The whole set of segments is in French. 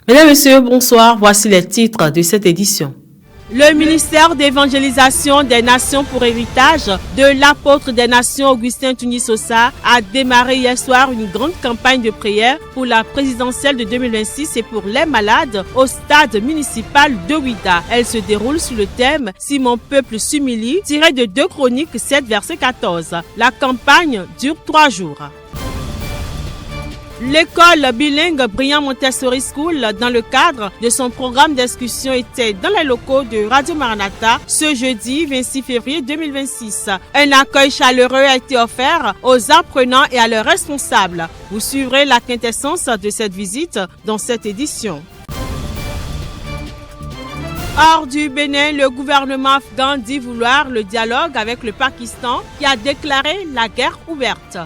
Mesdames, Messieurs, bonsoir. Voici les titres de cette édition. Le ministère d'évangélisation des Nations pour héritage de l'apôtre des Nations Augustin Tuni-Sosa a démarré hier soir une grande campagne de prière pour la présidentielle de 2026 et pour les malades au stade municipal de Ouidah. Elle se déroule sous le thème « Si mon peuple s'humilie » tiré de 2 Chroniques 7 verset 14. La campagne dure 3 jours. L'école bilingue Brillant Montessori School, dans le cadre de son programme d'excursion, était dans les locaux de Radio Maranatha ce jeudi 26 février 2026. Un accueil chaleureux a été offert aux apprenants et à leurs responsables. Vous suivrez la quintessence de cette visite dans cette édition. Hors du Bénin, le gouvernement afghan dit vouloir le dialogue avec le Pakistan qui a déclaré la guerre ouverte.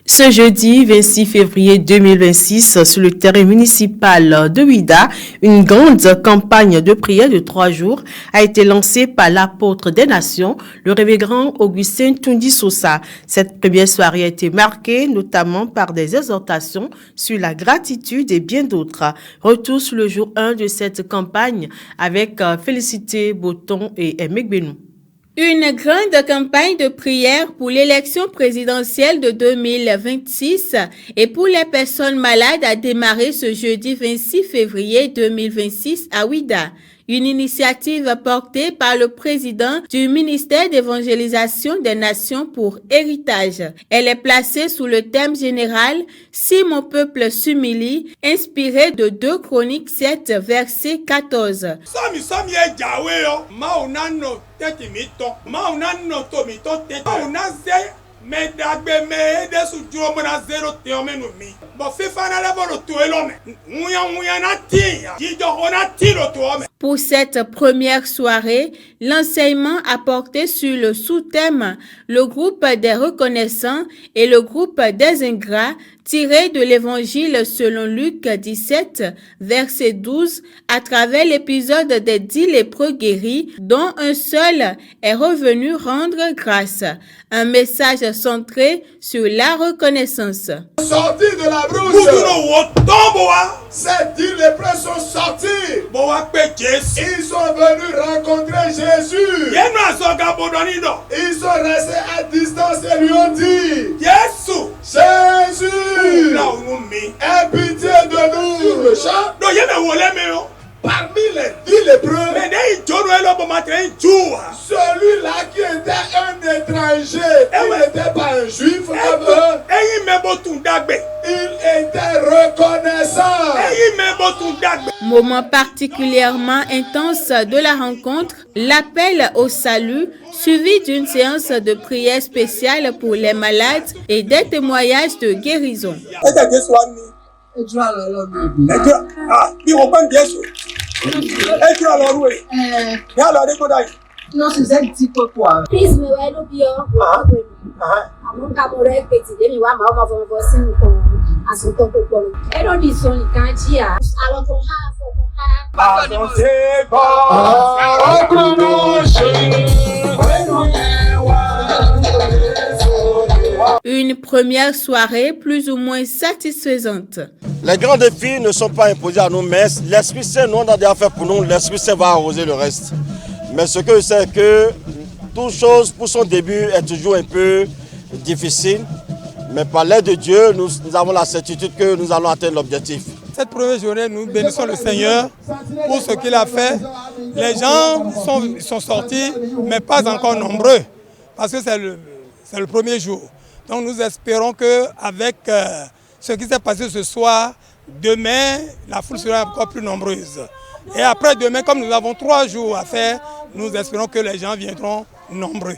Ce jeudi 26 février 2026, sur le terrain municipal de Ouidah, une grande campagne de prière de 3 jours a été lancée par l'apôtre des Nations, le révérend Augustin Tuni-Sosa. Cette première soirée a été marquée notamment par des exhortations sur la gratitude et bien d'autres. Retour sur le jour 1 de cette campagne avec Félicité Boton et Emek Benou. Une grande campagne de prière pour l'élection présidentielle de 2026 et pour les personnes malades a démarré ce jeudi 26 février 2026 à Ouidah. Une initiative portée par le président du ministère d'évangélisation des Nations pour héritage. Elle est placée sous le thème général « Si mon peuple s'humilie », inspiré de 2 Chroniques 7, verset 14. Pour cette première soirée, l'enseignement a porté sur le sous-thème « Le groupe des reconnaissants et le groupe des ingrats » tiré de l'évangile selon Luc 17, verset 12, à travers l'épisode des 10 lépreux guéris, dont un seul est revenu rendre grâce. Un message centré sur la reconnaissance. Sortis de la brousse, ces 10 lépreux sont sortis. Ils sont venus rencontrer Jésus. Ils sont restés à distance et lui ont dit, Jésus, aie pitié de nous. Le chant, parmi les 10 lépreux, celui-là qui était un étranger, il n'était pas un juif, il était reconnaissant. Moment particulièrement intense de la rencontre, l'appel au salut, suivi d'une séance de prière spéciale pour les malades et des témoignages de guérison. Une première soirée plus ou moins satisfaisante. Les grands défis ne sont pas imposés à nous, mais l'Esprit Saint nous a déjà fait pour nous, l'Esprit Saint va arroser le reste. Mais ce que je sais, c'est que toute chose pour son début est toujours un peu difficile, mais par l'aide de Dieu, nous avons la certitude que nous allons atteindre l'objectif. Cette première journée, nous bénissons le Seigneur pour ce qu'il a fait. Les gens sont sortis, mais pas encore nombreux, parce que c'est le premier jour. Donc nous espérons qu'avec ce qui s'est passé ce soir, demain, la foule sera encore plus nombreuse. Et après demain, comme nous avons 3 jours à faire, nous espérons que les gens viendront nombreux.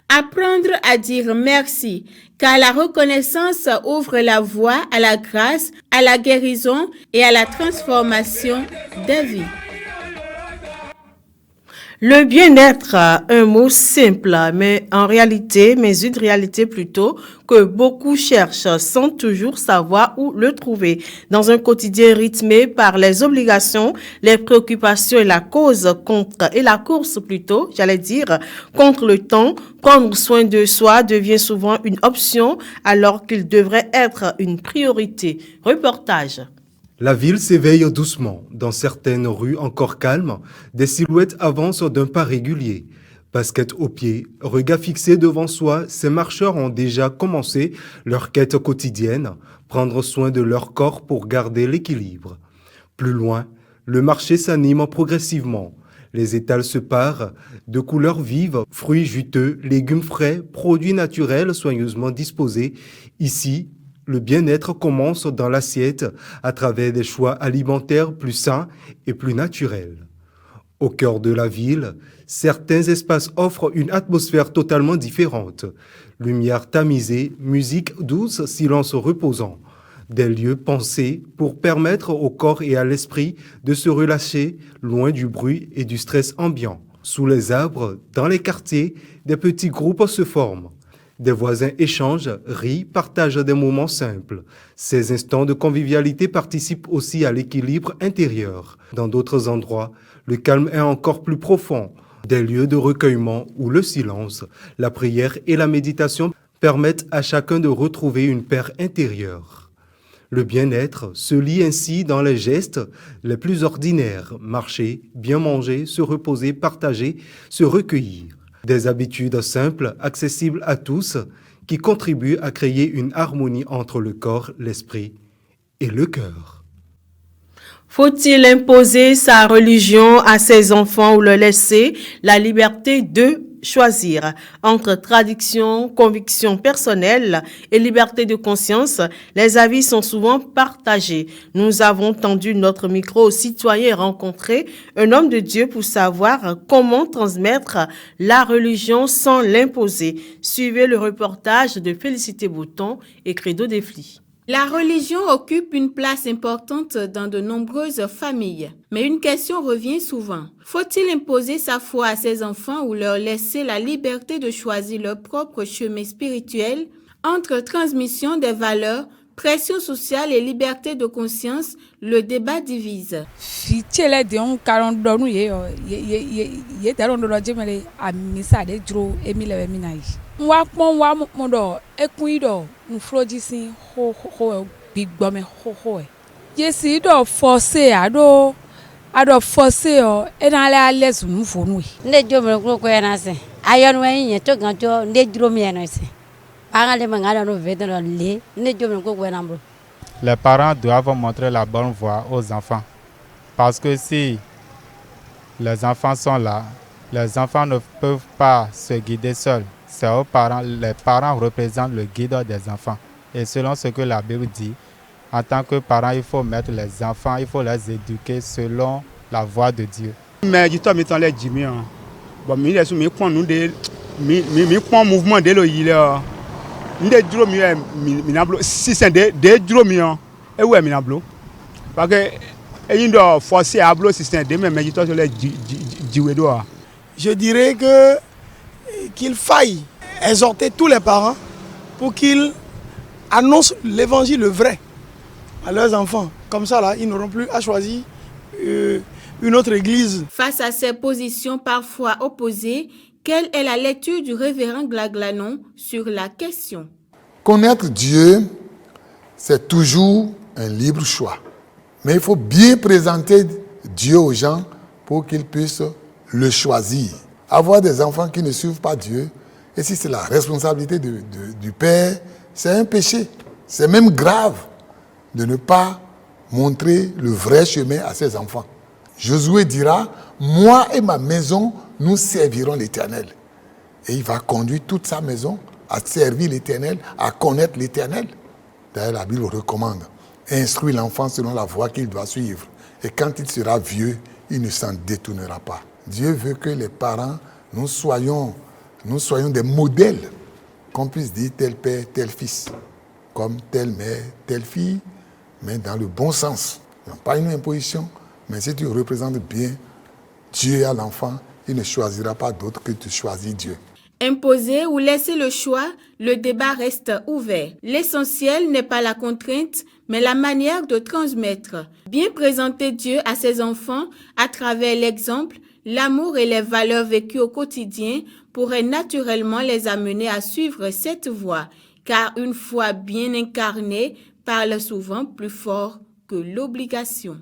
Apprendre à dire merci, car la reconnaissance ouvre la voie à la grâce, à la guérison et à la transformation des vies. Le bien-être, un mot simple, mais une réalité plutôt, que beaucoup cherchent sans toujours savoir où le trouver. Dans un quotidien rythmé par les obligations, les préoccupations et la course contre le temps, prendre soin de soi devient souvent une option alors qu'il devrait être une priorité. Reportage. La ville s'éveille doucement. Dans certaines rues encore calmes, des silhouettes avancent d'un pas régulier. Basket aux pieds, regard fixé devant soi, ces marcheurs ont déjà commencé leur quête quotidienne, prendre soin de leur corps pour garder l'équilibre. Plus loin, le marché s'anime progressivement. Les étals se parent de couleurs vives, fruits juteux, légumes frais, produits naturels soigneusement disposés. Ici, le bien-être commence dans l'assiette à travers des choix alimentaires plus sains et plus naturels. Au cœur de la ville, certains espaces offrent une atmosphère totalement différente. Lumière tamisée, musique douce, silence reposant. Des lieux pensés pour permettre au corps et à l'esprit de se relâcher loin du bruit et du stress ambiant. Sous les arbres, dans les quartiers, des petits groupes se forment. Des voisins échangent, rient, partagent des moments simples. Ces instants de convivialité participent aussi à l'équilibre intérieur. Dans d'autres endroits, le calme est encore plus profond. Des lieux de recueillement où le silence, la prière et la méditation permettent à chacun de retrouver une paix intérieure. Le bien-être se lie ainsi dans les gestes les plus ordinaires. Marcher, bien manger, se reposer, partager, se recueillir. Des habitudes simples, accessibles à tous, qui contribuent à créer une harmonie entre le corps, l'esprit et le cœur. Faut-il imposer sa religion à ses enfants ou leur laisser la liberté de choisir? Entre traduction, conviction personnelle et liberté de conscience, les avis sont souvent partagés. Nous avons tendu notre micro aux citoyens et rencontré un homme de Dieu pour savoir comment transmettre la religion sans l'imposer. Suivez le reportage de Félicité Bouton et Credo Defli. La religion occupe une place importante dans de nombreuses familles. Mais une question revient souvent. Faut-il imposer sa foi à ses enfants ou leur laisser la liberté de choisir leur propre chemin spirituel? Entre transmission des valeurs, pression sociale et liberté de conscience, le débat divise. Les parents doivent montrer la bonne voie aux enfants. Parce que si les enfants sont là, les enfants ne peuvent pas se guider seuls. C'est aux parents. Les parents représentent le guide des enfants. Et selon ce que la Bible dit, en tant que parents, il faut mettre les enfants, il faut les éduquer selon la voie de Dieu. Mais du temps, mais les Jimmy, bon, mais les soumis prend nous des, mais prend mouvement de l'oïl. Des dromiers, minablo, si c'est des dromiers, et où est minablo? Parce que il doit forcer à blo système de même, mais du temps, les Jiwedoa. Je dirais qu'il faille exhorter tous les parents pour qu'ils annoncent l'évangile vrai à leurs enfants. Comme ça, là, ils n'auront plus à choisir une autre église. Face à ces positions parfois opposées, quelle est la lecture du révérend Glaglanon sur la question? Connaître Dieu, c'est toujours un libre choix. Mais il faut bien présenter Dieu aux gens pour qu'ils puissent le choisir. Avoir des enfants qui ne suivent pas Dieu, et si c'est la responsabilité du père, c'est un péché. C'est même grave de ne pas montrer le vrai chemin à ses enfants. Josué dira, moi et ma maison, nous servirons l'Éternel. Et il va conduire toute sa maison à servir l'Éternel, à connaître l'Éternel. D'ailleurs, la Bible recommande, instruire l'enfant selon la voie qu'il doit suivre. Et quand il sera vieux, il ne s'en détournera pas. Dieu veut que les parents, nous soyons des modèles, qu'on puisse dire tel père, tel fils, comme telle mère, telle fille, mais dans le bon sens. Non, pas une imposition, mais si tu représentes bien Dieu à l'enfant, il ne choisira pas d'autre que tu choisis Dieu. Imposer ou laisser le choix, le débat reste ouvert. L'essentiel n'est pas la contrainte, mais la manière de transmettre. Bien présenter Dieu à ses enfants à travers l'exemple, l'amour et les valeurs vécues au quotidien pourraient naturellement les amener à suivre cette voie, car une foi bien incarnée parle souvent plus fort que l'obligation.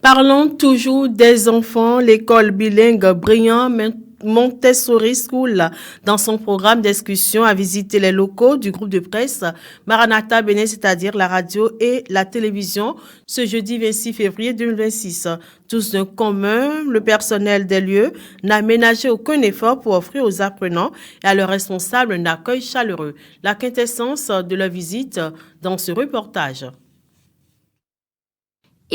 Parlons toujours des enfants. L'école bilingue Brillant Montessori School, dans son programme d'excursion, a visité les locaux du groupe de presse Maranatha Bénin, c'est-à-dire la radio et la télévision, ce jeudi 26 février 2026. Tous d'un commun, le personnel des lieux n'a ménagé aucun effort pour offrir aux apprenants et à leurs responsables un accueil chaleureux. La quintessence de leur visite dans ce reportage.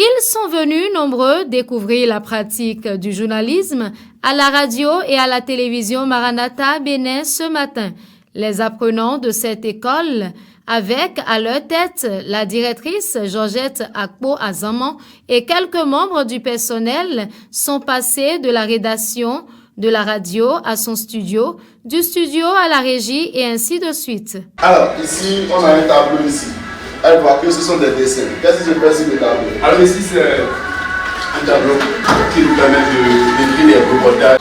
Ils sont venus nombreux découvrir la pratique du journalisme à la radio et à la télévision Maranatha Bénin ce matin. Les apprenants de cette école, avec à leur tête la directrice Georgette Akpo Azaman et quelques membres du personnel, sont passés de la rédaction de la radio à son studio, du studio à la régie et ainsi de suite. Alors ici, on a un tableau ici. Elle voit que ce sont des dessins. Qu'est-ce que je fais sur le tableau? Alors ici, c'est un tableau qui nous permet d'écrire les reportages.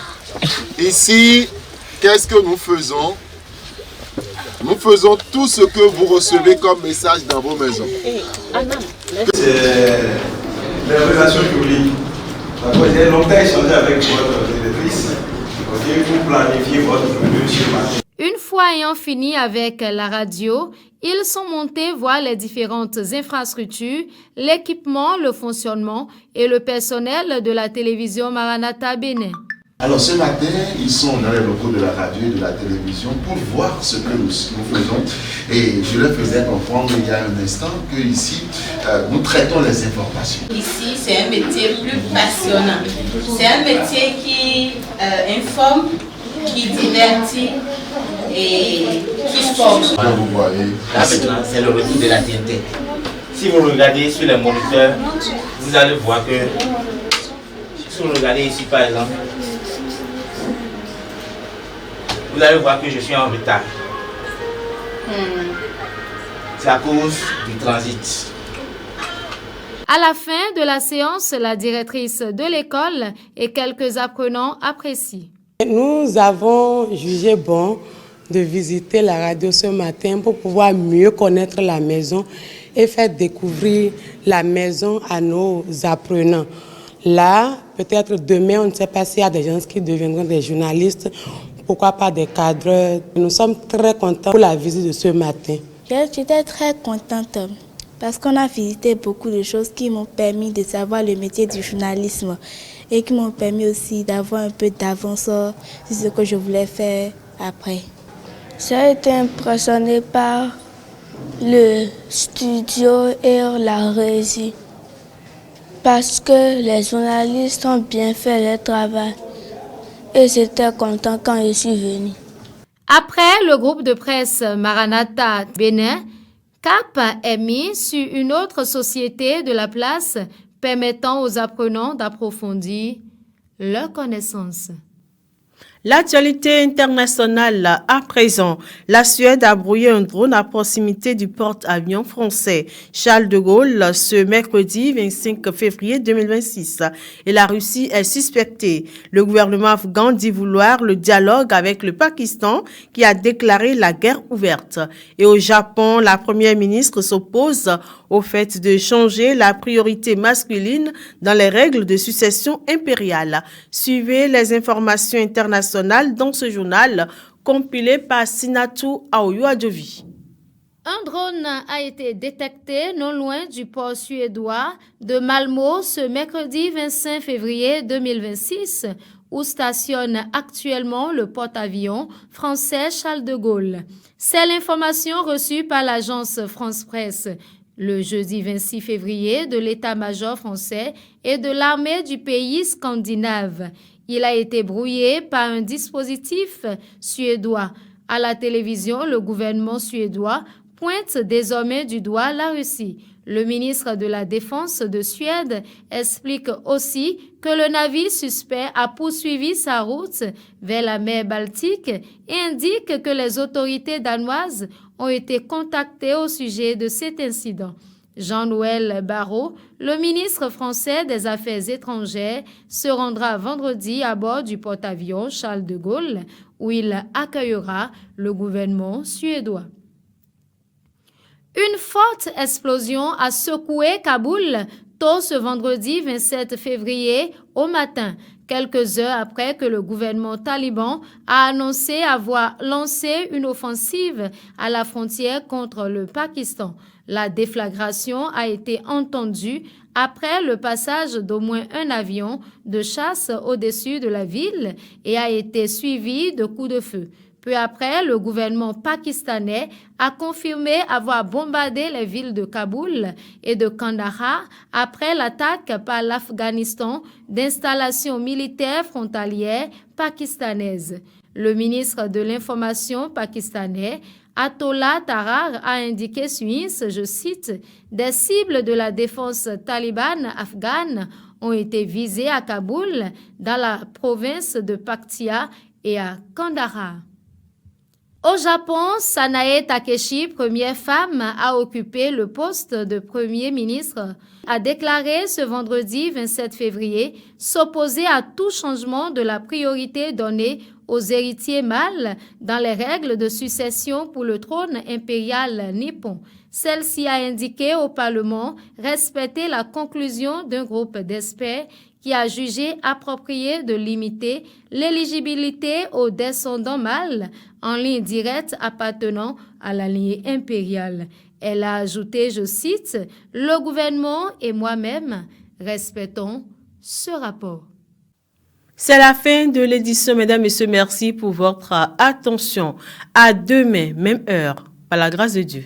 Ici, qu'est-ce que nous faisons? Nous faisons tout ce que vous recevez comme message dans vos maisons. C'est les relations publiques. J'ai longtemps échangé avec votre directrice pour planifier votre venue ce matin. Une fois ayant fini avec la radio, ils sont montés voir les différentes infrastructures, l'équipement, le fonctionnement et le personnel de la télévision Maranatha Bénin. Alors ce matin, ils sont dans les locaux de la radio et de la télévision pour voir ce que nous faisons. Et je leur faisais comprendre il y a un instant que ici, nous traitons les informations. Ici, c'est un métier plus passionnant. C'est un métier qui informe, qui divertit et qui forme. Là, vous voyez. Là maintenant, c'est le retour de la TNT. Si vous regardez sur les moniteurs, vous allez voir que, si vous regardez ici par exemple, vous allez voir que je suis en retard. C'est à cause du transit. À la fin de la séance, la directrice de l'école et quelques apprenants apprécient. Nous avons jugé bon de visiter la radio ce matin pour pouvoir mieux connaître la maison et faire découvrir la maison à nos apprenants. Là, peut-être demain, on ne sait pas s'il y a des gens qui deviendront des journalistes, pourquoi pas des cadreurs. Nous sommes très contents pour la visite de ce matin. J'étais très contente parce qu'on a visité beaucoup de choses qui m'ont permis de savoir le métier du journalisme et qui m'ont permis aussi d'avoir un peu d'avance sur ce que je voulais faire après. J'ai été impressionnée par le studio et la régie parce que les journalistes ont bien fait leur travail et j'étais content quand je suis venue. Après le groupe de presse Maranatha Bénin, cap est mis sur une autre société de la place permettant aux apprenants d'approfondir leurs connaissances. L'actualité internationale à présent. La Suède a brouillé un drone à proximité du porte-avions français Charles de Gaulle ce mercredi 25 février 2026. Et la Russie est suspectée. Le gouvernement afghan dit vouloir le dialogue avec le Pakistan qui a déclaré la guerre ouverte. Et au Japon, la première ministre s'oppose au fait de changer la priorité masculine dans les règles de succession impériale. Suivez les informations internationales dans ce journal compilé par Sinatu Aoyo-Adjovi. Un drone a été détecté non loin du port suédois de Malmö ce mercredi 25 février 2026 où stationne actuellement le porte-avions français Charles de Gaulle. C'est l'information reçue par l'agence France Presse le jeudi 26 février de l'état-major français et de l'armée du pays scandinave. Il a été brouillé par un dispositif suédois. À la télévision, le gouvernement suédois pointe désormais du doigt la Russie. Le ministre de la Défense de Suède explique aussi que le navire suspect a poursuivi sa route vers la mer Baltique et indique que les autorités danoises ont été contactées au sujet de cet incident. Jean-Noël Barrot, le ministre français des Affaires étrangères, se rendra vendredi à bord du porte-avions Charles de Gaulle, où il accueillera le gouvernement suédois. Une forte explosion a secoué Kaboul tôt ce vendredi 27 février au matin, quelques heures après que le gouvernement taliban a annoncé avoir lancé une offensive à la frontière contre le Pakistan. La déflagration a été entendue après le passage d'au moins un avion de chasse au-dessus de la ville et a été suivie de coups de feu. Peu après, le gouvernement pakistanais a confirmé avoir bombardé les villes de Kaboul et de Kandahar après l'attaque par l'Afghanistan d'installations militaires frontalières pakistanaises. Le ministre de l'Information pakistanais, Atollah Tarar, a indiqué sur X, je cite, « Des cibles de la défense talibane afghane ont été visées à Kaboul, dans la province de Paktia et à Kandahar. » Au Japon, Sanae Takeshi, première femme à occuper le poste de Premier ministre, a déclaré ce vendredi 27 février s'opposer à tout changement de la priorité donnée aux héritiers mâles dans les règles de succession pour le trône impérial nippon. Celle-ci a indiqué au Parlement respecter la conclusion d'un groupe d'experts qui a jugé approprié de limiter l'éligibilité aux descendants mâles en ligne directe appartenant à la lignée impériale. Elle a ajouté, je cite, « Le gouvernement et moi-même respectons ce rapport ». C'est la fin de l'édition, mesdames, messieurs. Merci pour votre attention. À demain, même heure, par la grâce de Dieu.